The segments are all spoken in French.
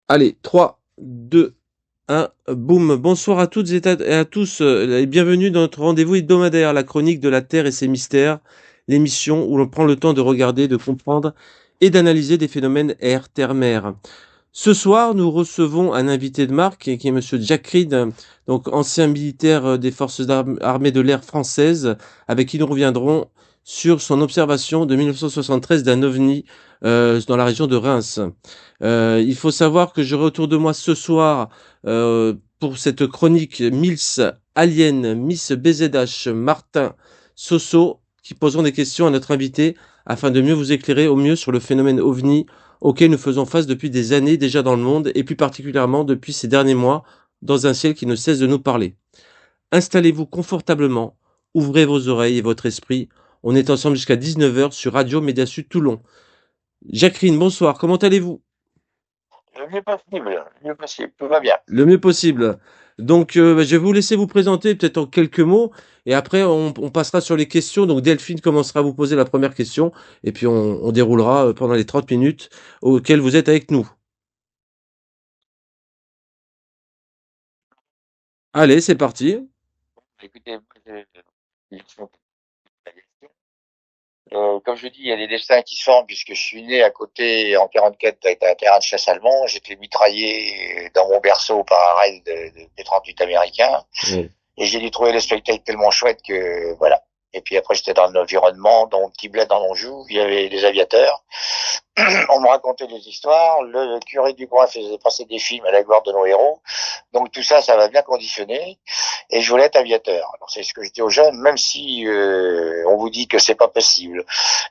Allez, 3, 2, 1, boum. Bonsoir à toutes et à tous et bienvenue dans notre rendez-vous hebdomadaire, la chronique de la Terre et ses mystères, l'émission où l'on prend le temps de regarder, de comprendre et d'analyser des phénomènes air, terre, mer. Ce soir, nous recevons un invité de marque qui est Monsieur Jack Reed, donc ancien militaire des forces armées de l'air françaises, avec qui nous reviendrons sur son observation de 1973 d'un ovni dans la région de Reims. Il faut savoir que j'aurai autour de moi ce soir pour cette chronique Mills, Alien, Miss BZH, Martin, Soso, qui poseront des questions à notre invité afin de mieux vous éclairer au mieux sur le phénomène ovni auquel nous faisons face depuis des années déjà dans le monde et plus particulièrement depuis ces derniers mois dans un ciel qui ne cesse de nous parler. Installez-vous confortablement, ouvrez vos oreilles et votre esprit. On est ensemble jusqu'à 19 heures sur Radio Média Sud Toulon. Jacqueline, bonsoir, comment allez-vous? Le mieux possible, tout va bien. Le mieux possible. Donc, je vais vous laisser vous présenter peut-être en quelques mots et après on passera sur les questions. Donc, Delphine commencera à vous poser la première question et puis on déroulera pendant les 30 minutes auxquelles vous êtes avec nous. Allez, c'est parti. Écoutez, comme je dis, il y a des destins qui se forment puisque je suis né à côté en 44 avec un terrain de chasse allemand. J'étais mitraillé dans mon berceau par un raid des 38 américains Oui. et j'ai dû trouver le spectacle tellement chouette que voilà. Et puis après, j'étais dans l'environnement, dans mon petit bled dans l'Anjou, il y avait des aviateurs. On me racontait des histoires. Le curé du coin faisait passer des films à la gloire de nos héros. Donc tout ça, ça m'a bien conditionné. Et je voulais être aviateur. Alors c'est ce que je dis aux jeunes, même si on vous dit que c'est pas possible,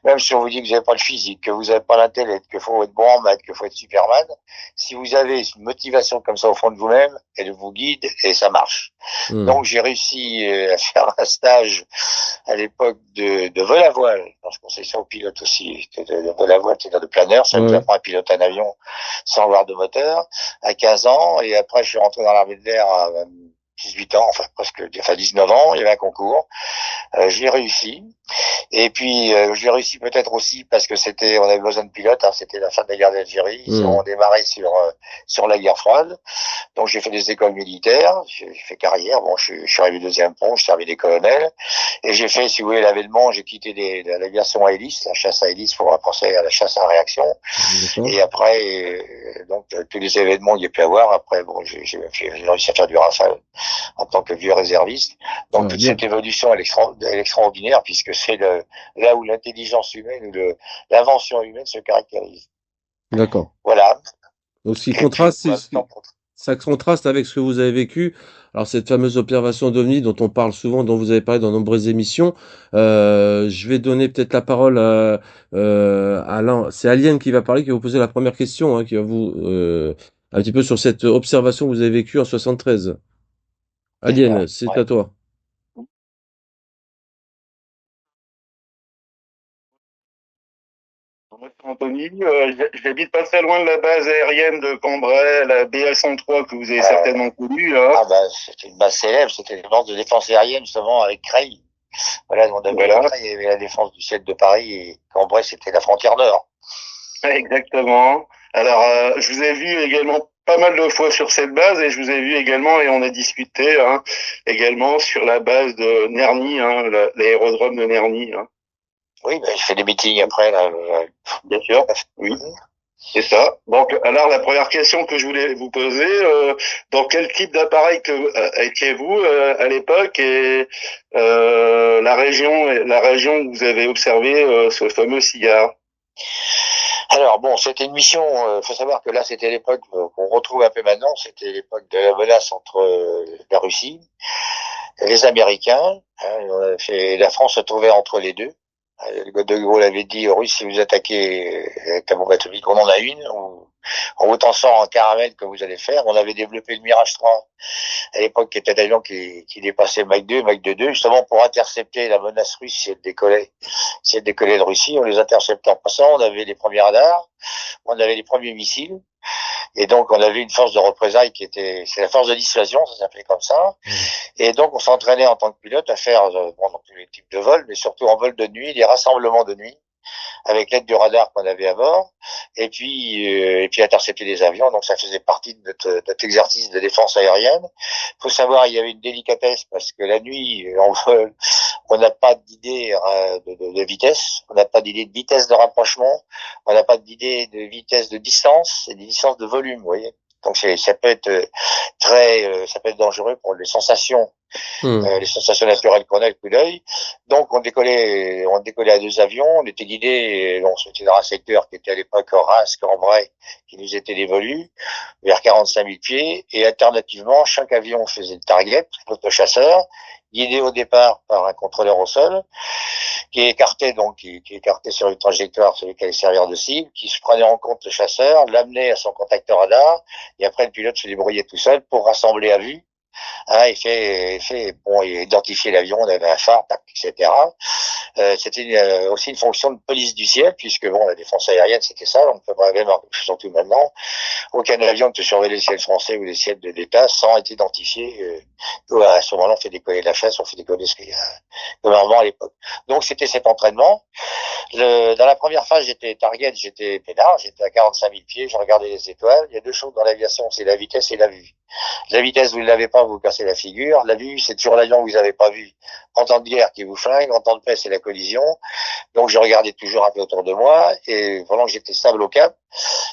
même si on vous dit que vous n'avez pas le physique, que vous n'avez pas l'intellect, qu'il faut être bon en maths, qu'il faut être Superman, si vous avez une motivation comme ça au fond de vous-même, elle vous guide et ça marche. Hmm. Donc j'ai réussi à faire un stage à l'époque de vol à voile. Parce qu'on sait ça aux pilotes aussi. De vol à voile, c'est-à-dire de planeur. Ça Ouais, vous ouais. apprend à piloter un avion sans avoir de moteur à 15 ans. Et après, je suis rentré dans l'armée de l'air à 18 ans, enfin presque, enfin 19 ans. Il y avait un concours. J'ai réussi. Et puis, j'ai réussi peut-être aussi parce que on avait besoin de pilotes. Hein, c'était la fin de la guerre d'Algérie. Hmm. On démarrait sur la guerre froide. Donc j'ai fait des écoles militaires, j'ai fait carrière. Bon, je suis arrivé deuxième pont, je suis arrivé des colonels. Et j'ai fait, si vous voulez, l'avènement, j'ai quitté l'aviation à hélice, la chasse à hélice pour passer à la chasse à réaction. D'accord. Et après, donc tous les événements qu'il y a pu avoir. Après, bon, j'ai réussi à faire du Rafale en tant que vieux réserviste. Donc Ah, toute bien. cette évolution elle est extraordinaire puisque c'est là où l'intelligence humaine ou l'invention humaine se caractérise. D'accord. Voilà. Donc, Et puis, bah, tant pour- ça contraste avec ce que vous avez vécu. Alors, cette fameuse observation d'OVNI dont on parle souvent, dont vous avez parlé dans de nombreuses émissions, je vais donner peut-être la parole à l'un. C'est Alien qui va parler, qui va vous poser la première question, hein, qui va vous un petit peu sur cette observation que vous avez vécue en 73. c'est Alien, ça. c'est Ouais. à toi. Moi, c'est Anthony, j'habite pas très loin de la base aérienne de Cambrai, la BA-103 que vous avez certainement connue, là. Ah bah c'était une base célèbre, c'était une base de défense aérienne justement avec Creil. Voilà, on avait Voilà, Creil, il y avait la défense du ciel de Paris et Cambrai c'était la frontière nord. exactement. Alors, je vous ai vu également pas mal de fois sur cette base et je vous ai vu également et on a discuté hein, également sur la base de Nerny, hein, l'aérodrome de Nerny. Hein. Oui, bah, je fais des meetings après là. Bien sûr, oui. C'est ça. Donc, alors la première question que je voulais vous poser, dans quel type d'appareil étiez-vous à l'époque et la région où vous avez observé ce fameux cigare. Alors bon, c'était une mission. Faut savoir que là, c'était l'époque qu'on retrouve un peu maintenant. C'était l'époque de la menace entre la Russie et les Américains. Hein, la France se trouvait entre les deux. Le de Gaulle avait dit aux Russes, si vous attaquez avec la bombe atomique, on en a une. On vous transforme en caramel que vous allez faire. On avait développé le Mirage 3 à l'époque, qui était un avion qui dépassait Mach 2, Mach 2, justement pour intercepter la menace russe si elle décollait. Si elle décollait de Russie, on les interceptait en passant. On avait les premiers radars, on avait les premiers missiles. Et donc, on avait une force de représailles c'est la force de dissuasion, ça s'appelait comme ça. Et donc, on s'entraînait en tant que pilote à faire, bon, dans tous les types de vols, mais surtout en vol de nuit, des rassemblements de nuit, avec l'aide du radar qu'on avait à bord, et puis intercepter des avions. Donc ça faisait partie de notre exercice de défense aérienne. Faut savoir, il y avait une délicatesse parce que la nuit, en vol, on n'a pas d'idée de vitesse, on n'a pas d'idée de vitesse de rapprochement, on n'a pas d'idée de vitesse de distance et des distances de volume, vous voyez. Donc ça peut être ça peut être dangereux pour les sensations naturelles qu'on a, le coup d'œil. Donc on décollait à 2 avions, on était guidés, on était dans un secteur qui était à l'époque Reims, Cambrai, qui nous était dévolu, vers 45 000 pieds, et alternativement, chaque avion faisait le target, l'autochasseur, guidé au départ par un contrôleur au sol, qui écartait sur une trajectoire celui qui allait servir de cible, qui se prenait en compte le chasseur, l'amenait à son contacteur radar, et après le pilote se débrouillait tout seul pour rassembler à vue. Identifier l'avion, on avait un phare, etc. C'était aussi une fonction de police du ciel, puisque bon, la défense aérienne, c'était ça, on peut même, surtout maintenant, aucun avion ne peut surveiller les ciels français ou les ciels de l'État sans être identifié. À ce moment-là, on fait décoller la chasse, on fait décoller ce qu'il y a normalement à l'époque. Donc c'était cet entraînement. Dans la première phase, j'étais target, j'étais peinard, j'étais à 45 000 pieds, je regardais les étoiles. Il y a 2 choses dans l'aviation, c'est la vitesse et la vue. La vitesse, vous ne l'avez pas, vous vous cassez la figure. La vue, c'est toujours l'avion que vous n'avez pas vu. En temps de guerre qui vous flingue, en temps de paix, c'est la collision. Donc je regardais toujours un peu autour de moi, et pendant que j'étais stable au cap,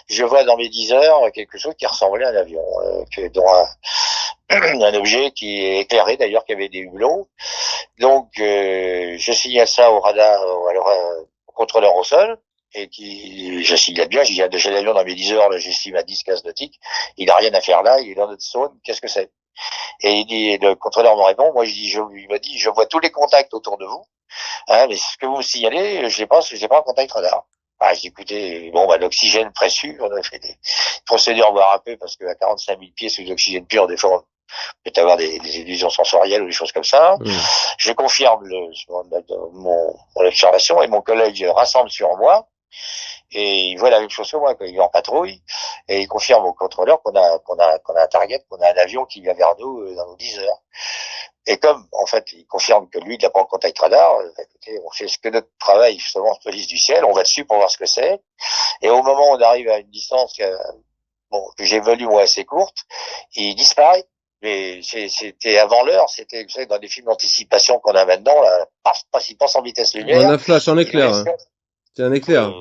je vois dans mes 10 heures quelque chose qui ressemblait à un avion, dont un objet qui est éclairé d'ailleurs, qui avait des hublots. Donc je signale ça au radar, au contrôleur au sol, et je signale bien, j'ai l'avion dans mes 10 heures, là, j'estime à 10-15 nautiques, il n'a rien à faire là, il est dans notre zone, qu'est-ce que c'est? Et le contrôleur me répond, moi il m'a dit, je vois tous les contacts autour de vous, mais ce que vous me signalez, j'ai pas un contact radar. J'ai écouté, l'oxygène précieux, on a fait des procédures voir un peu, parce qu'à 45 000 pieds sous oxygène pur, des fois, on peut avoir des illusions sensorielles ou des choses comme ça. Je confirme mon observation, et mon collègue rassemble sur moi, et il voit la même chose que moi, il est en patrouille, et il confirme au contrôleur qu'on a un target, qu'on a un avion qui vient vers nous dans nos 10 heures. Et comme, en fait, il confirme que lui, il n'a pas en contact radar, écoutez, on fait ce que notre travail, justement, police du ciel, on va dessus pour voir ce que c'est. Et au moment où on arrive à une distance que j'évalue moi assez courte, il disparaît. Mais c'était avant l'heure, c'était, vous savez, dans des films d'anticipation qu'on a maintenant, là, il passe en vitesse lumière. Un flash, en éclair. Hein. C'est un éclair.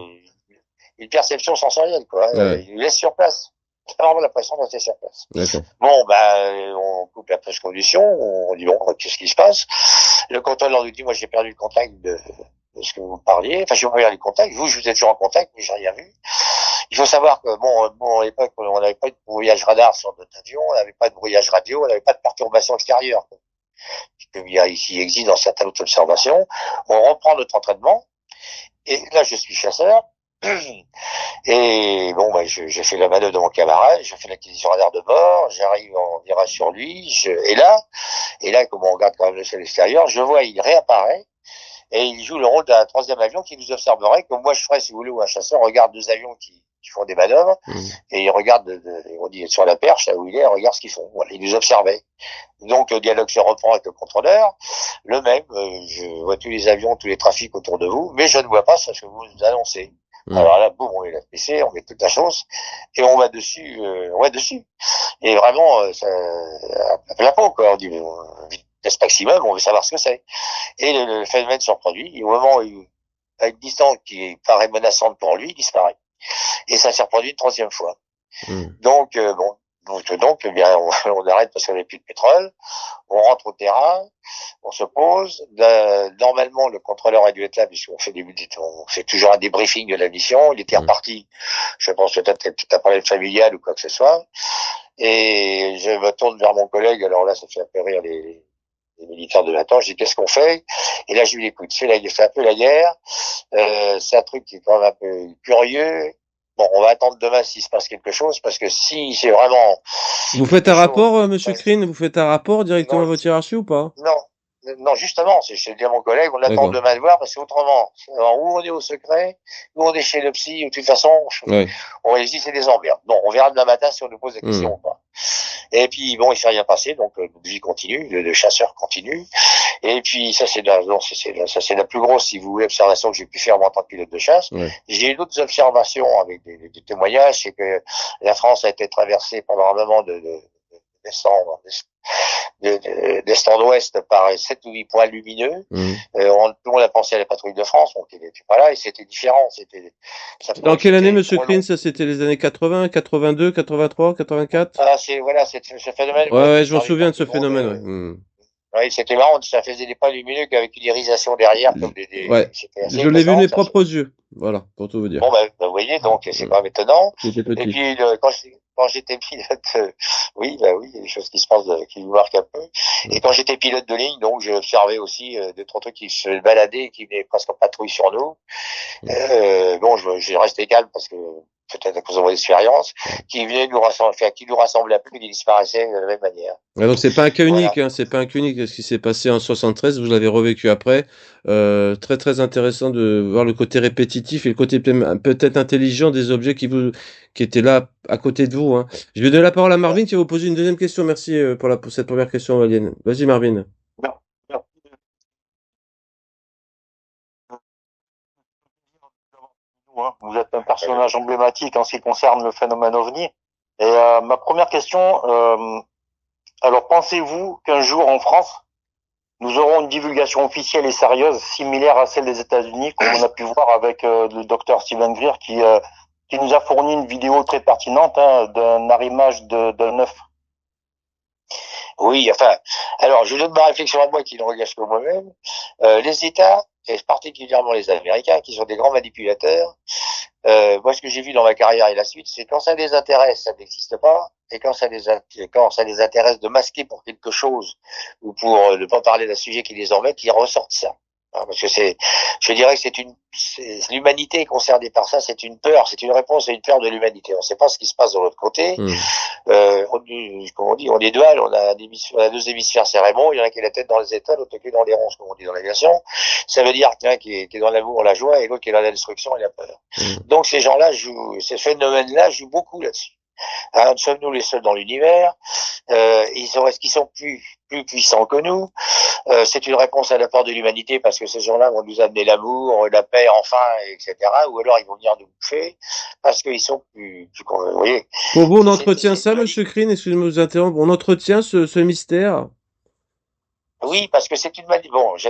Une perception sensorielle, quoi. Ouais. Il nous laisse sur place. C'est vraiment l'impression de rester sur place. Bon, on coupe la pêche condition, on dit bon, qu'est-ce qui se passe? Le contrôleur nous dit, moi j'ai perdu le contact de ce que vous parliez. Enfin, j'ai pas perdu le contact. Vous êtes toujours en contact, mais j'ai rien vu. Il faut savoir que à l'époque, on n'avait pas de brouillage radar sur notre avion, on n'avait pas de brouillage radio, on n'avait pas de perturbation extérieure. Ici existe dans certaines autres observations. On reprend notre entraînement, et là je suis chasseur. Et j'ai fait la manœuvre de mon camarade, je fais l'acquisition radar de bord, j'arrive en virage sur lui, et là, comme on regarde quand même le ciel extérieur, je vois, il réapparaît, et il joue le rôle d'un 3e avion qui nous observerait, comme moi je ferais, si vous voulez, où un chasseur regarde 2 avions qui font des manœuvres, et il regarde, on dit sur la perche, là où il est, regarde ce qu'ils font. Voilà, il nous observait. Donc le dialogue se reprend avec le contrôleur, le même, je vois tous les avions, tous les trafics autour de vous, mais je ne vois pas ce que vous nous annoncez. Alors là, boum, on met la PC, on met toute la chose, et on va dessus, Et vraiment, à plein pot, quoi. On dit, vitesse maximum, on veut savoir ce que c'est. Et le phénomène se reproduit, et au moment où, à une distance qui paraît menaçante pour lui, il disparaît. Et ça s'est reproduit une 3e fois. Donc, eh bien, on arrête parce qu'on n'a plus de pétrole, on rentre au terrain, on se pose. Normalement, le contrôleur a dû être là, puisqu'on fait toujours un débriefing de la mission. Il était reparti, je pense peut-être un problème familial ou quoi que ce soit. Et je me tourne vers mon collègue, alors là, ça fait un peu rire les militaires de l'ATAN. Je dis, qu'est-ce qu'on fait? Et là, je lui dis, écoute, c'est un peu la guerre, c'est un truc qui est quand même un peu curieux. Bon, on va attendre demain s'il se passe quelque chose, parce que si c'est vraiment... Vous faites un rapport, monsieur Crine? Vous faites un rapport directement à votre hiérarchie ou pas? Non, justement, je dis à mon collègue, on attend demain de voir, parce qu'autrement, où on est au secret, où on est chez le psy, ou de toute façon, on dit c'est des emmerdes. Non, on verra demain matin si on nous pose la question ou pas. Et puis bon, il s'est rien passé, donc notre vie continue, le chasseur continue. Et puis ça c'est la plus grosse, si vous voulez, observation que j'ai pu faire en tant que pilote de chasse. Ouais. J'ai eu d'autres observations avec des témoignages, c'est que la France a été traversée pendant un moment d'est en ouest par 7 ou 8 points lumineux. Mmh. Tout le monde a pensé à la patrouille de France, donc il n'était pas là et c'était différent. Dans quelle année, Monsieur Crin? Ça, c'était les années 80, 82, 83, 84? Ah, ce phénomène, Ouais, moi, je l'ai ouais, je m'en observé souviens de par ce tout le monde. phénomène, ouais. Mmh. Oui, c'était marrant, ça faisait des points lumineux qu'avec une irisation derrière, comme Ouais. c'était assez Je l'ai vu de étonnant. mes propres yeux. Voilà, pour tout vous dire. Bon, vous voyez, donc c'est quand même étonnant. J'étais Et petit. puis, quand j'étais pilote, oui, il y a des choses qui se passent, qui nous marquent un peu. Et quand j'étais pilote de ligne, donc j'ai observé aussi deux, trois trucs qui se baladaient, qui venaient presque en patrouille sur nous. Bon, j'ai resté calme parce que peut-être à cause de mon expérience, qui venaient nous rassembler, enfin, qui nous rassemblaient un peu, qui disparaissaient de la même manière. Ah, donc c'est pas un cas Voilà. unique, hein, c'est pas un cas unique. Ce qui s'est passé en 73, vous l'avez revécu après. Très très intéressant de voir le côté répétitif et le côté peut-être intelligent des objets qui étaient là à côté de vous. Hein. Je vais donner la parole à Marvin qui va vous poser une deuxième question. Merci pour cette première question, Alien. Vas-y, Marvin. Vous êtes un personnage emblématique en ce qui concerne le phénomène OVNI. Et ma première question, alors pensez-vous qu'un jour en France, nous aurons une divulgation officielle et sérieuse similaire à celle des États-Unis, comme on a pu voir avec le docteur Steven Greer qui nous a fourni une vidéo très pertinente d'un arrimage d'un œuf. Oui, enfin, alors je donne ma réflexion à moi qui ne regarde que moi-même. Les États, et particulièrement les Américains, qui sont des grands manipulateurs, moi ce que j'ai vu dans ma carrière et la suite, c'est quand ça les intéresse, ça n'existe pas, et quand ça les intéresse de masquer pour quelque chose, ou pour ne pas parler d'un sujet qui les embête, ils ressortent ça. Parce que je dirais que l'humanité est concernée par ça, c'est une peur, c'est une réponse à une peur de l'humanité. On ne sait pas ce qui se passe de l'autre côté. Comme on dit, on est dual, on a deux hémisphères cérébraux, il y en a qui a la tête dans les étoiles, l'autre qui est dans les ronces, comme on dit dans l'aviation. Ça veut dire qu'il y en a qui est dans l'amour, la joie, et l'autre qui est dans la destruction et la peur. Donc ces gens-là ces phénomènes-là jouent beaucoup là-dessus. Hein, sommes-nous les seuls dans l'univers? Est-ce qu'ils sont plus puissants que nous? C'est une réponse à la peur de l'humanité parce que ces gens-là vont nous amener l'amour, la paix, enfin, etc. Ou alors ils vont venir nous bouffer parce qu'ils sont vous voyez. Pour vous, on entretient ça, Monsieur Crin, excusez-moi de vous interrompre, on entretient ce mystère? Oui, parce que c'est une bon, je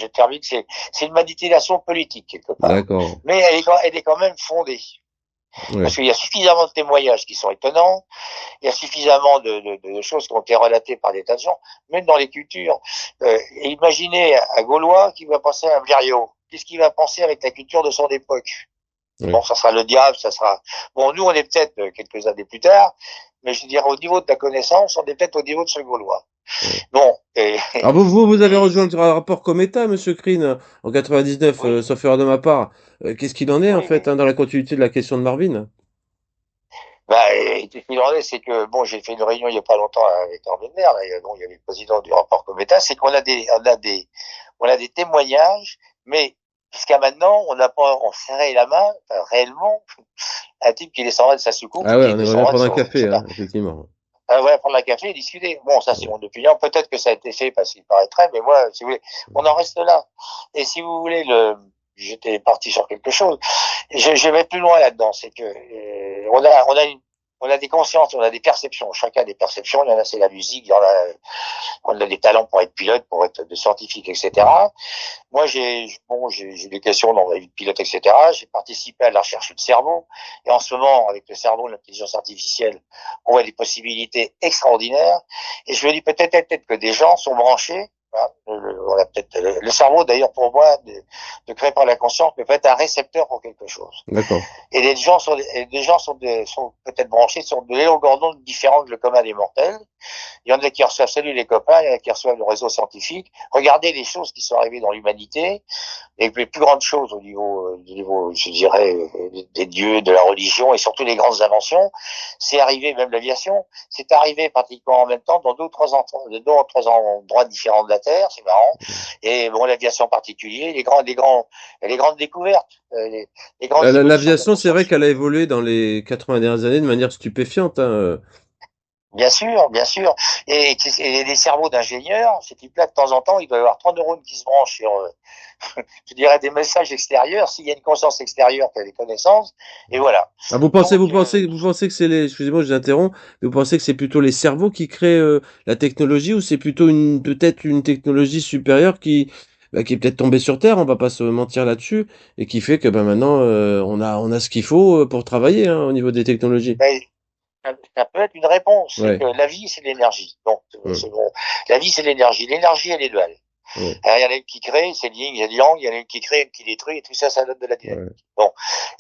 termine, c'est une manipulation politique quelque part. D'accord. Mais elle est quand même fondée. Ouais. Parce qu'il y a suffisamment de témoignages qui sont étonnants, il y a suffisamment de choses qui ont été relatées par des tas de gens, même dans les cultures. Imaginez un Gaulois qui va penser à un Blériot. Qu'est-ce qu'il va penser avec la culture de son époque? Oui. Bon, ça sera le diable, ça sera... Bon, nous, on est peut-être quelques années plus tard, mais je veux dire, au niveau de la connaissance, on est peut-être au niveau de ce Gaulois. Oui. Bon. Alors vous avez rejoint le rapport Cometa, Monsieur Crin, en 99, oui. Sauf erreur de ma part. Qu'est-ce qu'il en est, en fait, dans la continuité de la question de Marvin? Ce qu'il en est, c'est que, bon, j'ai fait une réunion il y a pas longtemps avec Ordener, là, bon, il y avait le président du rapport Cometa, c'est qu'on a des témoignages, mais jusqu'à maintenant, on n'a pas serré la main, réellement, un type qui descendrait de sa soucoupe. Ah ouais, on aimerait bien prendre un café, hein, effectivement. Ouais, prendre un café et discuter. Bon, ça, c'est mon opinion. Peut-être que ça a été fait parce qu'il paraîtrait, mais moi, si vous voulez, on en reste là. Et si vous voulez, j'étais parti sur quelque chose. Je vais plus loin là-dedans. C'est que, on a des consciences, on a des perceptions. Chacun a des perceptions. Il y en a, c'est la musique. Il y en a, on a des talents pour être pilote, pour être de scientifique, etc. Moi, j'ai des questions dans ma vie de pilote, etc. J'ai participé à la recherche du cerveau. Et en ce moment, avec le cerveau, l'intelligence artificielle, on voit des possibilités extraordinaires. Et je me dis peut-être que des gens sont branchés. On a peut-être le cerveau, d'ailleurs, pour moi, de créer par la conscience, peut être un récepteur pour quelque chose. D'accord. Et les gens sont peut-être branchés sur de longueurs d'onde différentes que le commun des mortels. Il y en a qui reçoivent salut les copains, il y en a qui reçoivent le réseau scientifique. Regardez les choses qui sont arrivées dans l'humanité, et les plus grandes choses au niveau, je dirais, des dieux, de la religion, et surtout les grandes inventions. C'est arrivé, même l'aviation, c'est arrivé pratiquement en même temps dans deux ou trois endroits différents de la Terre, c'est marrant. Et bon, l'aviation en particulier, les grandes découvertes. L'aviation, c'est vrai qu'elle a évolué dans les 80 dernières années de manière stupéfiante. Hein. Bien sûr, bien sûr. Et les cerveaux d'ingénieurs, ces types-là, de temps en temps, il doit y avoir 3 neurones qui se branchent sur, je dirais, des messages extérieurs. S'il y a une conscience extérieure qui a des connaissances, et voilà. Ah, vous pensez, Donc, vous pensez que c'est les, excusez-moi, je vous interromps, mais vous pensez que c'est plutôt les cerveaux qui créent la technologie ou c'est plutôt peut-être une technologie supérieure qui est peut-être tombée sur Terre, on va pas se mentir là-dessus, et qui fait que maintenant on a ce qu'il faut pour travailler hein, au niveau des technologies. ben, ça peut être une réponse. C'est Ouais, que la vie, c'est l'énergie. Donc, ouais, c'est bon. La vie, c'est l'énergie. L'énergie, elle est duale. ouais, Alors, il y en a une qui crée, c'est yin, il y a yang, il y en a une qui crée, une qui détruit, et tout ça, ça donne de la dynamique. ouais. Bon.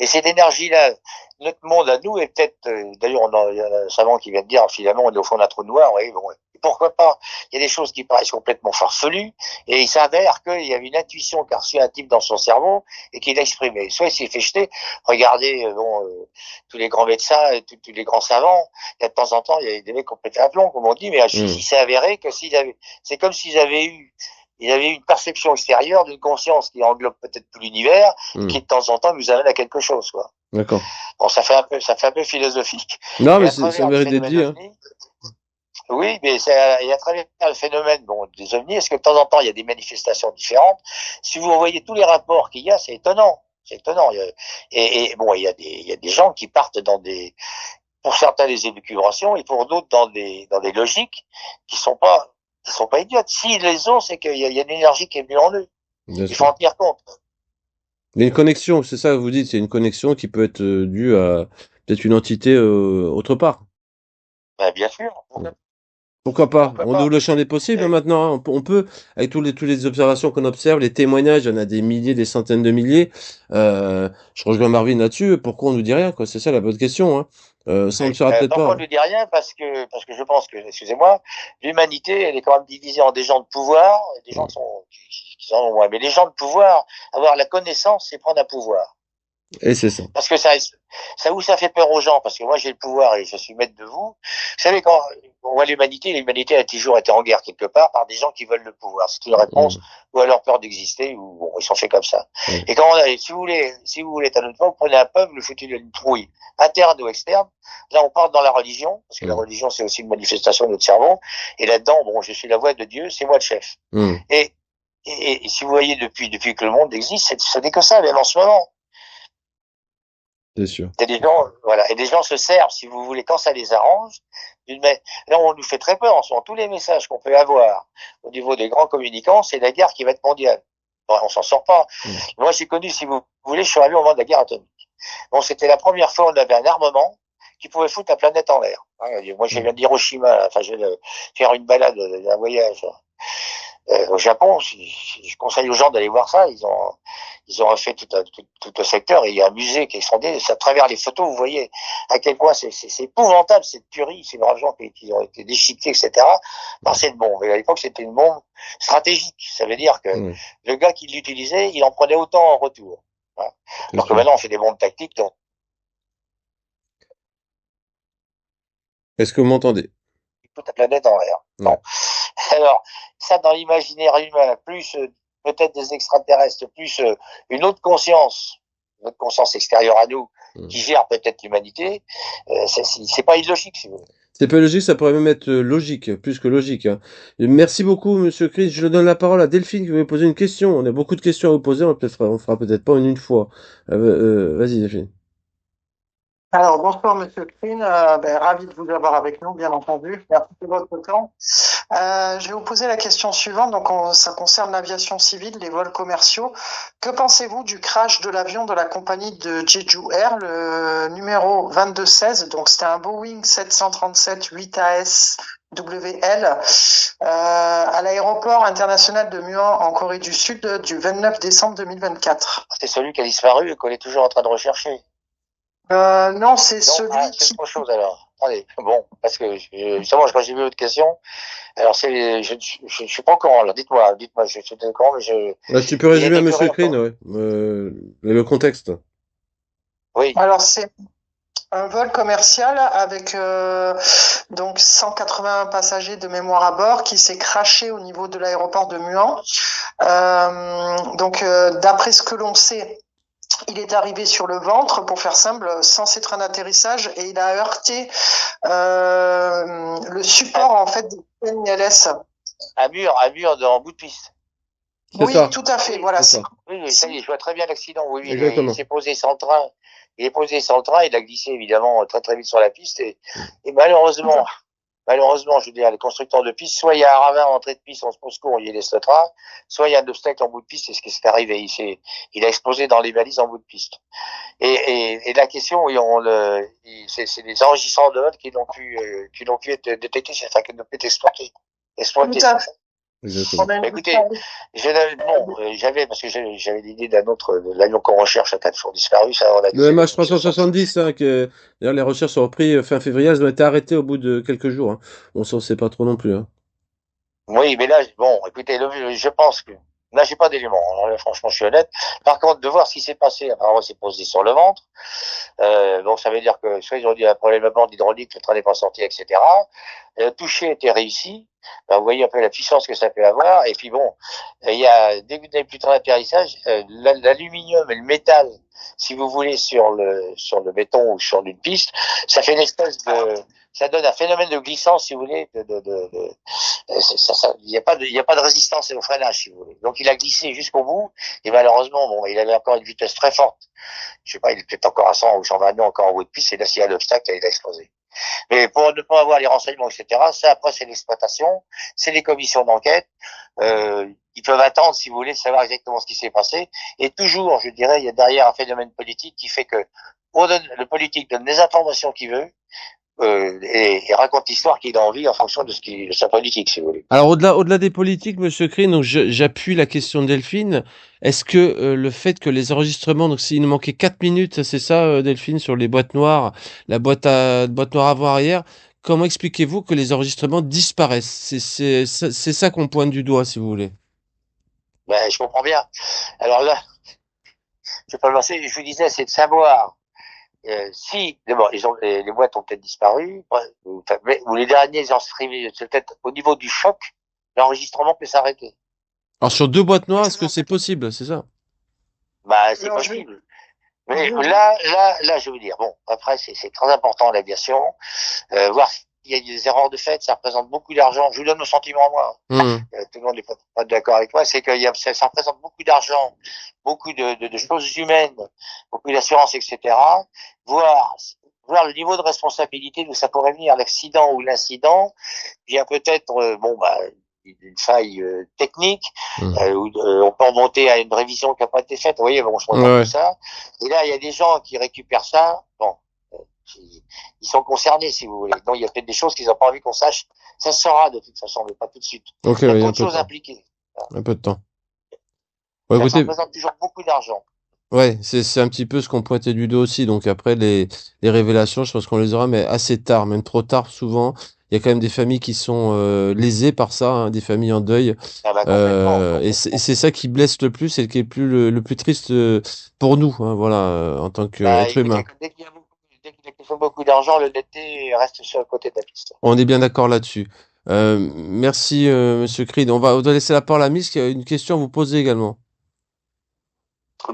Et cette énergie-là, notre monde à nous est peut-être, d'ailleurs, il y a un savant qui vient de dire, finalement, on est au fond d'un trou noir, oui, bon, ouais. Et pourquoi pas? Il y a des choses qui paraissent complètement farfelues, et il s'avère qu'il y a une intuition qu'a reçue un type dans son cerveau, et qu'il a exprimé. Soit il s'est fait jeter, regardez, tous les grands médecins, et tous les grands savants, il y a de temps en temps, il y a des mecs qui ont pété un plomb, comme on dit, mais Hmm, il s'est avéré que c'est comme s'ils avaient eu il avait une perception extérieure d'une conscience qui englobe peut-être tout l'univers et hmm. qui de temps en temps nous amène à quelque chose, quoi. D'accord. Bon, ça fait un peu philosophique. Non, Et mais à ça travers le mérite d'être phénomène dit, hein. ovni, oui, mais et à travers le phénomène bon, des ovnis, est-ce que de temps en temps il y a des manifestations différentes? Si vous voyez tous les rapports qu'il y a, c'est étonnant. C'est étonnant. Et bon, il y a des gens qui partent dans pour certains des élucubrations et pour d'autres dans des logiques qui sont pas idiotes. S'ils les ont, c'est qu'il y a une énergie qui est venue en eux. Bien Il faut sûr. en tenir compte. Il y a une connexion, c'est ça que vous dites, c'est une connexion qui peut être due à peut-être une entité autre part. Ben, bien sûr. Pourquoi pas? Pourquoi On ouvre pas? le champ des possibles hein, Et, maintenant. Hein. On peut, avec toutes les observations qu'on observe, les témoignages, il y en a des milliers, des centaines de milliers. Je rejoins Marvin là-dessus. Pourquoi on nous dit rien, quoi? C'est ça la bonne question. Hein. Ça, on ne le saura peut-être donc on pas. ne lui dit rien parce que je pense que, excusez-moi, l'humanité, elle est quand même divisée en des gens de pouvoir et des gens Mm. qui en ont moins. Mais les gens de pouvoir, avoir la connaissance, c'est prendre un pouvoir. Et c'est ça. Parce que ça fait peur aux gens, parce que moi j'ai le pouvoir et je suis maître de vous. Vous savez, quand on voit l'humanité a toujours été en guerre quelque part par des gens qui veulent le pouvoir. C'est une réponse Mm. ou à leur peur d'exister, ou bon, ils sont faits comme ça. Ouais. Et quand si vous voulez être à notre fois, vous prenez un peuple, le foutez d'une trouille, interne ou externe. Là, on part dans la religion, parce que la Mm. religion, c'est aussi une manifestation de notre cerveau. Et là-dedans, bon, je suis la voix de Dieu, c'est moi le chef. Mm. Et, et si vous voyez depuis que le monde existe, ce n'est que ça, même en ce moment. C'est sûr. Et des gens, voilà, et des gens se servent, si vous voulez, quand ça les arrange. Là, on nous fait très peur en ce moment. Tous les messages qu'on peut avoir au niveau des grands communicants, c'est la guerre qui va être mondiale. Bon, on s'en sort pas. Mm. Moi, j'ai connu, si vous voulez, je suis arrivé au moment de la guerre atomique. Bon, c'était la première fois où on avait un armement qui pouvait foutre la planète en l'air. Moi, je Mm. viens d'Hiroshima, là. Enfin, je vais faire une balade, un voyage au Japon. Je conseille aux gens d'aller voir ça. Ils ont refait tout le secteur et il y a un musée qui est extraordinaire. À travers les photos, vous voyez à quel point c'est épouvantable cette tuerie, ces gens qui ont été déchiquetés, etc. par cette bombe. Et à l'époque, c'était une bombe stratégique. Ça veut dire que Ouais. le gars qui l'utilisait, il en prenait autant en retour. Voilà. C'est Alors que sûr. maintenant, on fait des bombes tactiques, donc Est-ce que vous m'entendez? toute la planète en l'air. Ouais. Bon. Alors, ça, dans l'imaginaire humain, plus peut-être des extraterrestres, plus une autre conscience extérieure à nous, Mm. qui gère peut-être l'humanité, c'est pas illogique, si vous voulez. C'est pas logique, ça pourrait même être logique, plus que logique. Hein. Merci beaucoup, Monsieur Chris. Je donne la parole à Delphine qui veut me poser une question. On a beaucoup de questions à vous poser, on fera peut-être pas en une fois. Vas-y, Delphine. Alors, bonsoir, Monsieur Green. Ravi de vous avoir avec nous, bien entendu. Merci de votre temps. Je vais vous poser la question suivante. Donc, ça concerne l'aviation civile, les vols commerciaux. Que pensez-vous du crash de l'avion de la compagnie de Jeju Air, le numéro 2216? Donc, c'était un Boeing 737 8AS WL à l'aéroport international de Muan en Corée du Sud du 29 décembre 2024. C'est celui qui a disparu et qu'on est toujours en train de rechercher. Non, c'est Non, celui c'est qui... autre chose alors. Attendez, bon, parce que justement, quand j'ai vu votre question, alors je suis pas au courant là. Dites-moi, je suis au courant, mais Là, tu peux il a résumer à été Monsieur curé Crin, encore. ouais. Le contexte. Oui, Alors, c'est un vol commercial avec donc 180 passagers de mémoire à bord qui s'est crashé au niveau de l'aéroport de Muan. D'après ce que l'on sait, il est arrivé sur le ventre, pour faire simple, censé être un atterrissage, et il a heurté le support en fait du ILS. Un mur en bout de piste. Oui, ça. tout à fait. Voilà. C'est ça. Oui, ça y est, je vois très bien l'accident. Oui, Exactement. il s'est posé sans le train. Il est posé sans le train. Il a glissé évidemment très très vite sur la piste et malheureusement, je veux dire, les constructeurs de piste, soit il y a un ravin en entrée de piste, on se pose court, il laisse le train, soit il y a un obstacle en bout de piste, c'est ce qui s'est arrivé. Il a explosé dans les balises en bout de piste. Et la question, oui, c'est les enregistrements de vol qui n'ont pu être détectés, enfin qui n'ont pu être exploités. Tout à fait. Exactement. Écoutez, parce que j'avais l'idée de l'avion qu'on recherche, a toujours disparu, ça, on a Le MH370, hein, que d'ailleurs les recherches ont repris fin février, elles ont été arrêtées au bout de quelques jours. Hein. On s'en sait pas trop non plus. Hein. Oui, mais là, bon, écoutez, je pense que là, j'ai pas d'éléments. Alors là, franchement, je suis honnête. Par contre, de voir ce qui s'est passé, apparemment, c'est posé sur le ventre. Donc, ça veut dire que soit ils ont dit un problème à bord hydraulique, le train n'est pas sorti, etc. Le toucher était réussi. Ben, vous voyez un peu la puissance que ça peut avoir. Et puis bon, il y a dès que vous n'avez plus de train d'atterrissage, l'aluminium et le métal, si vous voulez, sur le béton ou sur une piste, ça fait une espèce ça donne un phénomène de glissance, si vous voulez, il n'y a pas de résistance au freinage, si vous voulez. Donc il a glissé jusqu'au bout, et malheureusement, bon, il avait encore une vitesse très forte. Je sais pas, il est peut-être encore à 100 ou 120 nœuds encore en haut de piste, et là, s'il y a l'obstacle, il a explosé. Mais pour ne pas avoir les renseignements, etc., ça, après, c'est l'exploitation, c'est les commissions d'enquête, ils peuvent attendre, si vous voulez, de savoir exactement ce qui s'est passé. Et toujours, je dirais, il y a derrière un phénomène politique qui fait que le politique donne les informations qu'il veut, et raconte l'histoire qu'il a envie en fonction de sa politique, si vous voulez. Alors au-delà des politiques, Monsieur Crine, donc j'appuie la question de Delphine. Est-ce que le fait que les enregistrements, donc s'il nous manquait 4 minutes, c'est ça, Delphine, sur les boîtes noires, la boîte noire avant-arrière, comment expliquez-vous que les enregistrements disparaissent? C'est ça qu'on pointe du doigt, si vous voulez. Ben, je comprends bien. Alors là, je vais pas me lancer. Je vous disais, c'est de savoir si d'abord les boîtes ont peut-être disparu, ou les derniers enregistrements, c'est peut-être au niveau du choc, l'enregistrement peut s'arrêter. Alors sur 2 boîtes noires, est-ce que c'est possible, c'est ça? Bah, c'est possible. Mais là, je veux dire, bon, après, c'est très important l'aviation, voir s'il y a des erreurs de fait, ça représente beaucoup d'argent. Je vous donne mon sentiment à moi. Tout le monde n'est pas d'accord avec moi, c'est que ça représente beaucoup d'argent, beaucoup de choses humaines, beaucoup d'assurance, etc. Voir le niveau de responsabilité d'où ça pourrait venir, l'accident ou l'incident, vient peut-être, une faille technique, où on peut remonter à une révision qui n'a pas été faite. Vous voyez, bon, je regarde tout ça. Et là, il y a des gens qui récupèrent ça. Bon, ils sont concernés, si vous voulez. Donc, il y a peut-être des choses qu'ils n'ont pas envie qu'on sache. Ça se saura de toute façon, mais pas tout de suite. Ok, il y a oui, beaucoup de choses impliquées. Un peu de temps. Ouais, Ça représente toujours beaucoup d'argent. Ouais, c'est un petit peu ce qu'on pointait du dos aussi. Donc après, les révélations, je pense qu'on les aura, mais assez tard, même trop tard souvent. Il y a quand même des familles qui sont lésées par ça, hein, des familles en deuil. Ah bah, complètement. Et c'est ça qui blesse le plus et qui est le plus triste pour nous, hein, voilà, en tant qu'être humain. Dès qu'il faut beaucoup d'argent, l'honnêteté reste sur le côté de la piste. On est bien d'accord là-dessus. Merci, Monsieur Creed. On va laisser la parole à Miss qui a une question à vous poser également.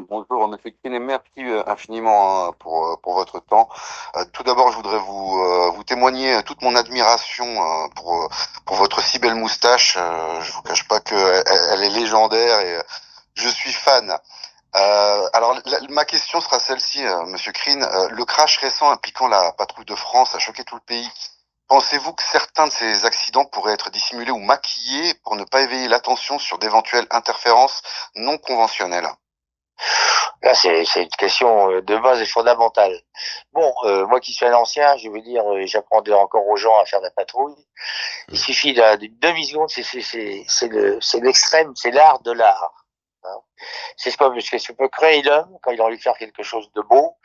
Bonjour Monsieur Creed et merci infiniment pour votre temps. Tout d'abord, je voudrais vous témoigner toute mon admiration pour votre si belle moustache. Je vous cache pas que elle est légendaire et je suis fan. Alors, ma question sera celle-ci, Monsieur Crean. Le crash récent impliquant la patrouille de France a choqué tout le pays. Pensez-vous que certains de ces accidents pourraient être dissimulés ou maquillés pour ne pas éveiller l'attention sur d'éventuelles interférences non conventionnelles? Là, c'est une question de base et fondamentale. Bon, moi qui suis un ancien, je veux dire, j'apprends encore aux gens à faire de la patrouille. Il suffit d'une demi-seconde, c'est l'extrême, c'est l'art de l'art. Hein. C'est ce que peut créer l'homme quand il a envie de faire quelque chose de beau.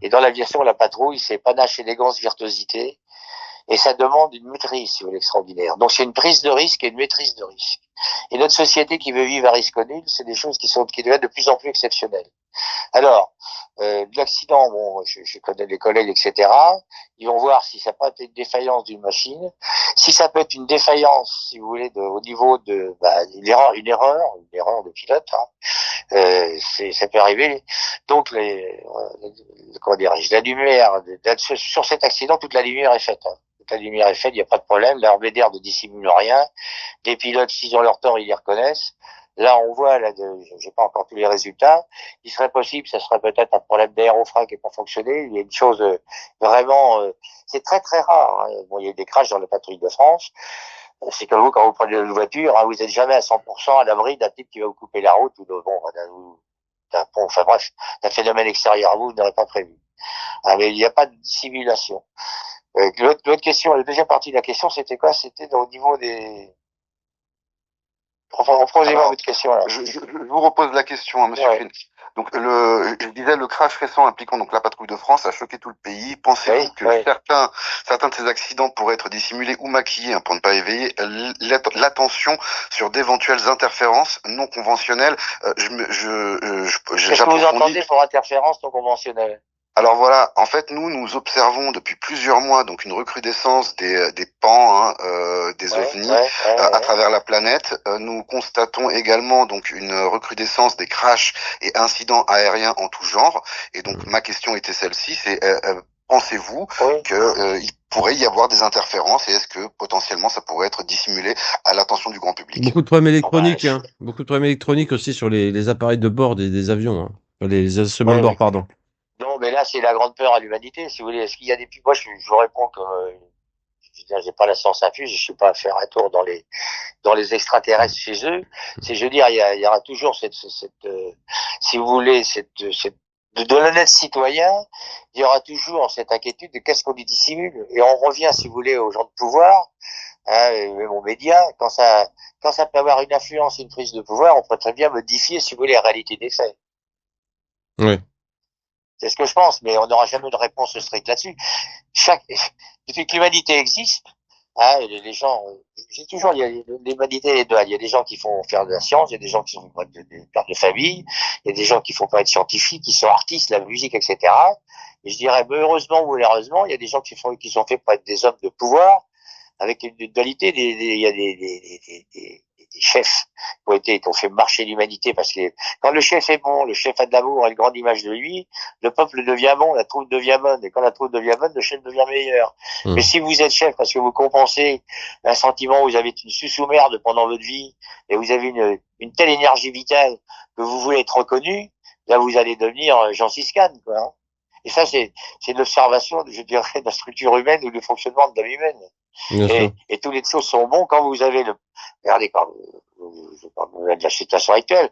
Et dans l'aviation, la patrouille, c'est panache, élégance, virtuosité. Et ça demande une maîtrise, si vous voulez, extraordinaire. Donc c'est une prise de risque et une maîtrise de risque. Et notre société qui veut vivre à risque nul, c'est des choses qui deviennent de plus en plus exceptionnelles. Alors, l'accident, bon, je connais les collègues, etc. Ils vont voir si ça peut être une défaillance d'une machine, si ça peut être une défaillance, si vous voulez, au niveau de une erreur de pilote. Hein. Ça peut arriver. Donc, comment dirais-je, la lumière sur cet accident, toute la lumière est faite. Hein. Toute la lumière est faite, il n'y a pas de problème. La RBDR ne dissimule rien. Les pilotes, s'ils ont leur tort, ils les reconnaissent. Là, on voit, j'ai pas encore tous les résultats. Il serait possible, ça serait peut-être un problème d'aérofrein qui n'est pas fonctionné. Il y a une chose vraiment, c'est très très rare. Hein. Bon, il y a eu des crashs dans la patrouille de France. C'est comme vous, quand vous prenez une voiture, hein, vous n'êtes jamais à 100% à l'abri d'un type qui va vous couper la route ou d'un pont, enfin bref, d'un phénomène extérieur à vous n'aurez pas prévu. Ah, mais il n'y a pas de dissimulation. L'autre question, la deuxième partie de la question, c'était quoi? C'était au niveau des... Enfin, reposez-moi votre question. Alors. Je vous repose la question, hein, monsieur Crine. Donc, je disais, le crash récent impliquant donc la patrouille de France a choqué tout le pays. Pensez-vous que certains de ces accidents pourraient être dissimulés ou maquillés, hein, pour ne pas éveiller l'attention sur d'éventuelles interférences non conventionnelles? Qu'est-ce que vous entendez pour interférence non conventionnelle? Alors voilà, en fait, nous observons depuis plusieurs mois donc une recrudescence des pans, hein, des ovnis à travers la planète. Nous constatons également donc une recrudescence des crashs et incidents aériens en tout genre. Et donc ma question était celle-ci, c'est pensez-vous que il pourrait y avoir des interférences et est-ce que potentiellement ça pourrait être dissimulé à l'attention du grand public? Beaucoup de problèmes électroniques, hein. Beaucoup de problèmes électroniques aussi sur les appareils de bord des avions, hein. Les instruments de bord, pardon. Non, mais là, c'est la grande peur à l'humanité, si vous voulez. Est-ce qu'il y a des... Moi, je vous réponds que j'ai pas la science infuse, je suis pas à faire un tour dans les extraterrestres chez eux. C'est, je veux dire, il y aura toujours si vous voulez, de l'honnête citoyen, il y aura toujours cette inquiétude de qu'est-ce qu'on lui dissimule. Et on revient, si vous voulez, aux gens de pouvoir, hein, même aux médias, quand ça peut avoir une influence, une prise de pouvoir, on peut très bien modifier, si vous voulez, la réalité des faits. Oui. C'est ce que je pense, mais on n'aura jamais de réponse stricte là-dessus. Depuis que l'humanité existe, hein, les gens, j'ai toujours, l'humanité est duale. Il y a des gens qui font faire de la science, il y a des gens qui sont des pères de famille, il y a des gens qui font pas être scientifiques, qui sont artistes, la musique, etc. Et je dirais, mais heureusement ou malheureusement, il y a des gens qui sont faits pour être des hommes de pouvoir, avec une dualité, il y a des chefs qui ont fait marcher l'humanité, parce que quand le chef est bon, le chef a de l'amour et une grande image de lui, le peuple devient bon, la troupe devient bonne, et quand la troupe devient bonne, le chef devient meilleur. Mais si vous êtes chef parce que vous compensez un sentiment où vous avez une sous-merde pendant votre vie, et vous avez une telle énergie vitale que vous voulez être reconnu, là vous allez devenir Jean-Cis Kahn, quoi. Hein. Et ça, c'est l'observation, je dirais, de la structure humaine ou du fonctionnement de l'âme humaine. Et toutes les choses sont bons quand vous avez regardez, quand je parle de la situation actuelle,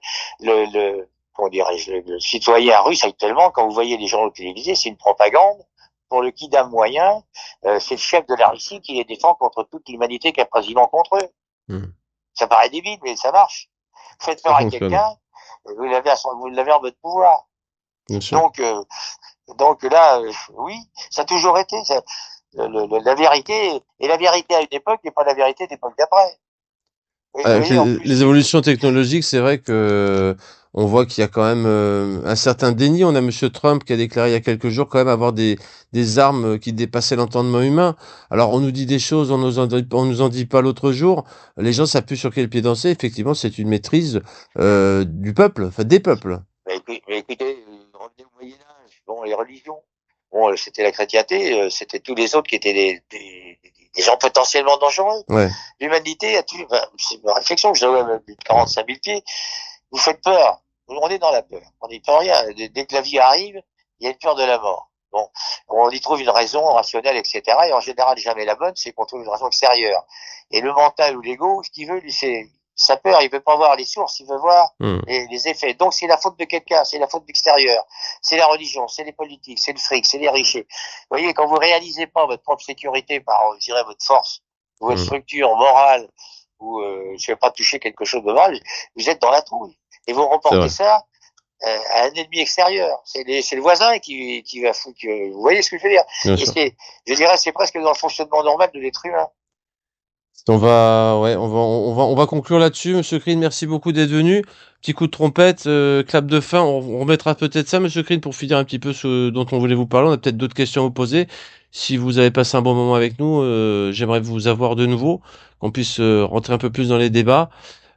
comment dirais-je, le citoyen russe actuellement, quand vous voyez les journaux télévisés, c'est une propagande pour le kidam moyen, c'est le chef de la Russie qui les défend contre toute l'humanité qui est président contre eux. Ça paraît débile, mais ça marche. Faites peur à quelqu'un, vous l'avez en votre pouvoir. Donc là, oui, ça a toujours été la vérité, et la vérité à une époque n'est pas la vérité d'époque d'après. Avec les évolutions technologiques, c'est vrai que on voit qu'il y a quand même un certain déni. On a Monsieur Trump qui a déclaré il y a quelques jours quand même avoir des armes qui dépassaient l'entendement humain. Alors on nous dit des choses, on nous en dit pas l'autre jour. Les gens savent plus sur quel pied danser. Effectivement, c'est une maîtrise du peuple, enfin des peuples. Mais écoutez, revenez au Moyen Âge. Bon, les religions. Bon, c'était la chrétienté, c'était tous les autres qui étaient des gens potentiellement dangereux. Ouais. L'humanité a toujours, c'est une réflexion que j'avais même plus de 45 000 pieds. Vous faites peur. On est dans la peur. On n'y peut rien. Dès que la vie arrive, il y a une peur de la mort. Bon, on y trouve une raison rationnelle, etc. Et en général, jamais la bonne, c'est qu'on trouve une raison extérieure. Et le mental ou l'ego, ce qu'il veut, lui, c'est sa peur. Il veut pas voir les sources, il veut voir les effets. Donc, c'est la faute de quelqu'un, c'est la faute de l'extérieur. C'est la religion, c'est les politiques, c'est le fric, c'est les riches. Vous voyez, quand vous réalisez pas votre propre sécurité par, je dirais, votre force, ou votre structure morale, ou je vais pas toucher quelque chose de mal, vous êtes dans la trouille. Et vous reportez ça à un ennemi extérieur. C'est le voisin qui va foutre. Vous voyez ce que je veux dire? Et je dirais, c'est presque dans le fonctionnement normal de l'être humain. On va conclure là-dessus, Monsieur Green. Merci beaucoup d'être venu. Petit coup de trompette, clap de fin. On remettra peut-être ça, Monsieur Green, pour finir un petit peu ce dont on voulait vous parler. On a peut-être d'autres questions à vous poser. Si vous avez passé un bon moment avec nous, j'aimerais vous avoir de nouveau, qu'on puisse rentrer un peu plus dans les débats.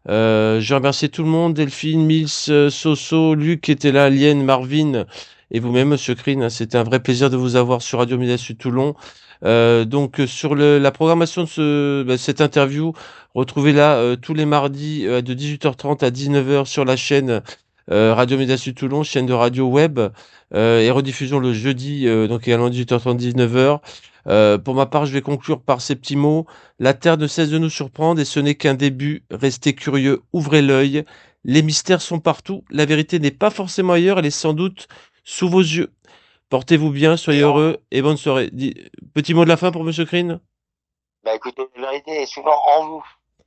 Je remercie tout le monde, Delphine, Mills, Soso, Luc qui était là, Liane, Marvin et vous-même, Monsieur Green. C'était un vrai plaisir de vous avoir sur Radio Média Sud Toulon. Sur la programmation de cette interview, retrouvez-la tous les mardis de 18h30 à 19h sur la chaîne Radio Média Sud Toulon, chaîne de radio web, et rediffusion le jeudi, donc également 18h30, 19h. Pour ma part, je vais conclure par ces petits mots. La Terre ne cesse de nous surprendre et ce n'est qu'un début. Restez curieux, ouvrez l'œil. Les mystères sont partout. La vérité n'est pas forcément ailleurs, elle est sans doute sous vos yeux. Portez-vous bien, soyez heureux et bonne soirée. Petit mot de la fin pour Monsieur Green? Bah écoutez, la vérité est souvent en vous.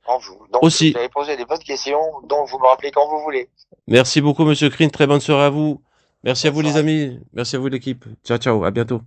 En vous. Donc, Aussi. vous avez posé des bonnes questions, donc vous me rappelez quand vous voulez. Merci beaucoup, Monsieur Green. Très bonne soirée à vous. Merci à Bonne vous, les soirée. amis. Merci à vous, l'équipe. Ciao, ciao. À bientôt.